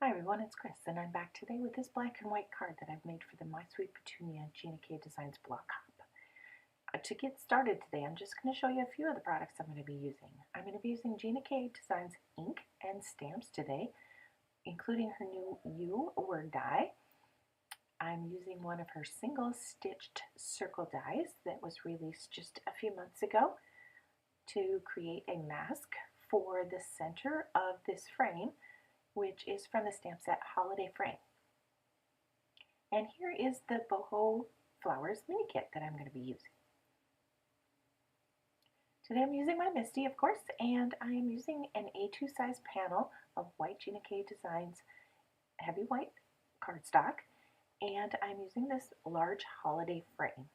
Hi everyone, it's Chris, and I'm back today with this black and white card that I've made for the My Sweet Petunia Gina K Designs block hop. To get started today, I'm just going to show you a few of the products I'm going to be using. I'm going to be using Gina K Designs ink and stamps today, including her new U word die. I'm using one of her single stitched circle dies that was released just a few months ago to create a mask for the center of this frame, which is from the stamp set Holiday Frame. And here is the boho flowers mini kit that I'm going to be using. Today I'm using my MISTI, of course, and I am using an A2 size panel of white Gina K Designs heavy white cardstock, and I'm using this large holiday frame.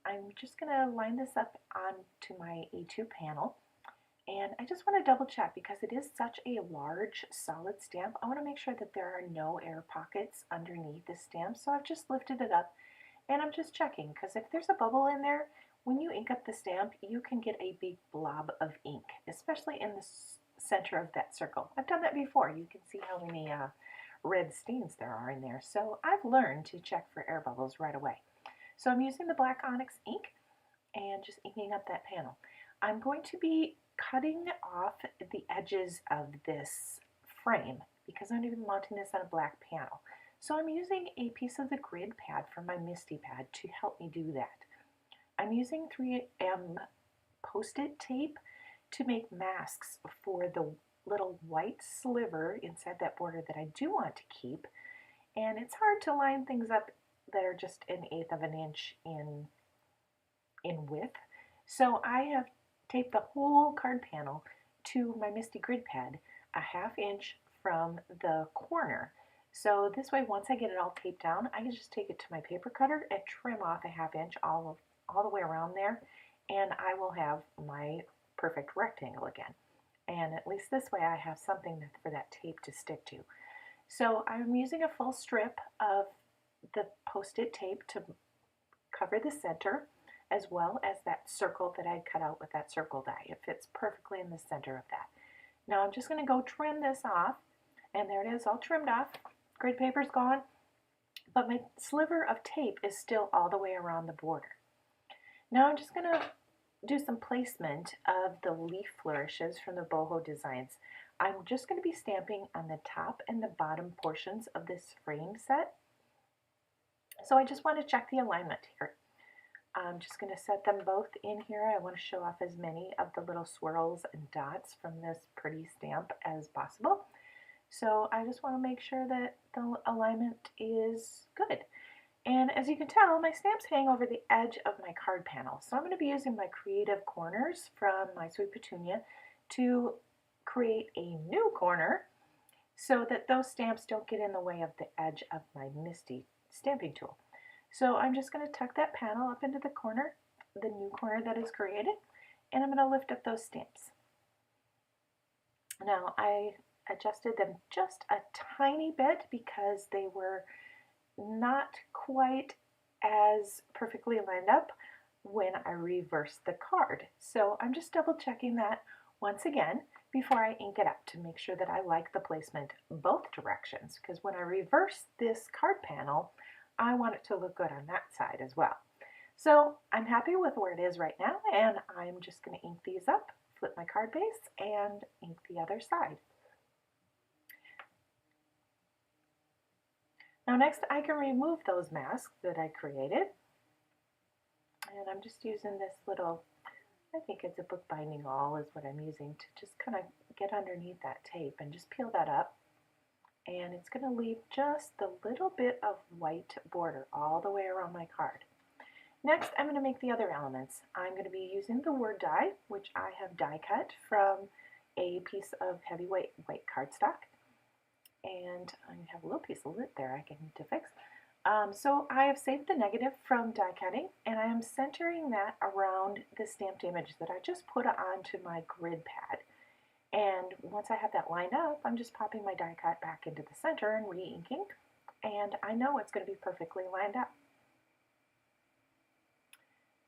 I'm just going to line this up onto my A2 panel. And I just want to double check because it is such a large solid stamp. I want to make sure that there are no air pockets underneath the stamp. So I've just lifted it up and I'm just checking because if there's a bubble in there, when you ink up the stamp, you can get a big blob of ink, especially in the center of that circle. I've done that before. You can see how many red stains there are in there. So I've learned to check for air bubbles right away. So I'm using the black onyx ink and just inking up that panel. I'm going to be cutting off the edges of this frame because I'm going to be mounting this on a black panel. So I'm using a piece of the grid pad from my MISTI pad to help me do that. I'm using 3M Post-it tape to make masks for the little white sliver inside that border that I do want to keep. And it's hard to line things up that are just 1/8 of an inch in width. So I have taped the whole card panel to my MISTI grid pad 1/2 inch from the corner. So this way, once I get it all taped down, I can just take it to my paper cutter and trim off 1/2 inch all the way around there, and I will have my perfect rectangle again. And at least this way I have something for that tape to stick to. So I'm using a full strip of the Post-it tape to cover the center, as well as that circle that I cut out with that circle die. It fits perfectly in the center of that. Now I'm just going to go trim this off, and there it is, all trimmed off. Grid paper's gone, but my sliver of tape is still all the way around the border. Now I'm just going to do some placement of the leaf flourishes from the boho designs. I'm just going to be stamping on the top and the bottom portions of this frame set. So I just want to check the alignment here. I'm just going to set them both in here. I want to show off as many of the little swirls and dots from this pretty stamp as possible. So I just want to make sure that the alignment is good. And as you can tell, my stamps hang over the edge of my card panel. So I'm going to be using my creative corners from My Sweet Petunia to create a new corner so that those stamps don't get in the way of the edge of my MISTI stamping tool. So I'm just going to tuck that panel up into the corner, the new corner that is created, and I'm going to lift up those stamps. Now I adjusted them just a tiny bit because they were not quite as perfectly lined up when I reversed the card. So I'm just double checking that once again before I ink it up to make sure that I like the placement both directions, because when I reverse this card panel, I want it to look good on that side as well. So I'm happy with where it is right now, and I'm just going to ink these up, flip my card base, and ink the other side. Now next I can remove those masks that I created, and I'm just using this little, I think it's a bookbinding awl is what I'm using to just kind of get underneath that tape and just peel that up. And it's going to leave just the little bit of white border all the way around my card. Next, I'm going to make the other elements. I'm going to be using the word die, which I have die cut from a piece of heavyweight white cardstock. And I have a little piece of lint there I can need to fix. So I have saved the negative from die cutting, and I am centering that around the stamped image that I just put onto my grid pad. And once I have that lined up, I'm just popping my die cut back into the center and re-inking, and I know it's going to be perfectly lined up.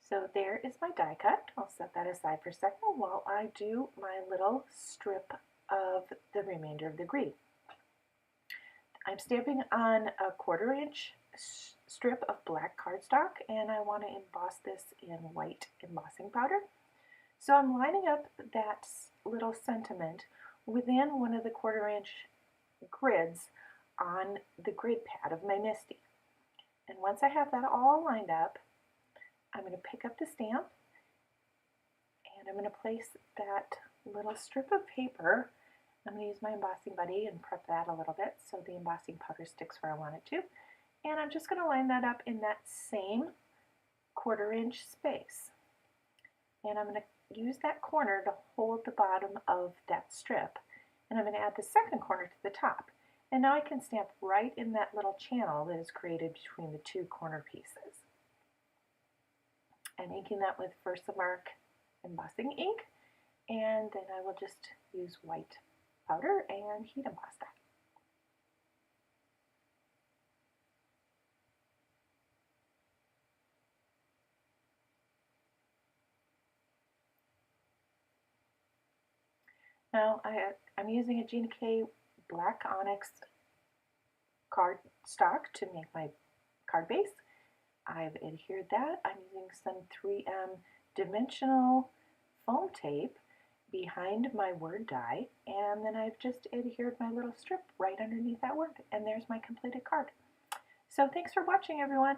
So there is my die cut. I'll set that aside for a second while I do my little strip of the remainder of the grid. I'm stamping on a 1/4" strip of black cardstock, and I want to emboss this in white embossing powder. So I'm lining up that little sentiment within one of the 1/4" grids on the grid pad of my MISTI. And once I have that all lined up, I'm going to pick up the stamp and I'm going to place that little strip of paper. I'm going to use my embossing buddy and prep that a little bit so the embossing powder sticks where I want it to. And I'm just going to line that up in that same 1/4" space. And I'm going to use that corner to hold the bottom of that strip. And I'm going to add the second corner to the top. And now I can stamp right in that little channel that is created between the two corner pieces. I'm inking that with Versamark embossing ink, and then I will just use white powder and heat emboss that. Now I'm using a Gina K black onyx cardstock to make my card base. I've adhered that. I'm using some 3M dimensional foam tape behind my word die, and then I've just adhered my little strip right underneath that word, and there's my completed card. So thanks for watching, everyone.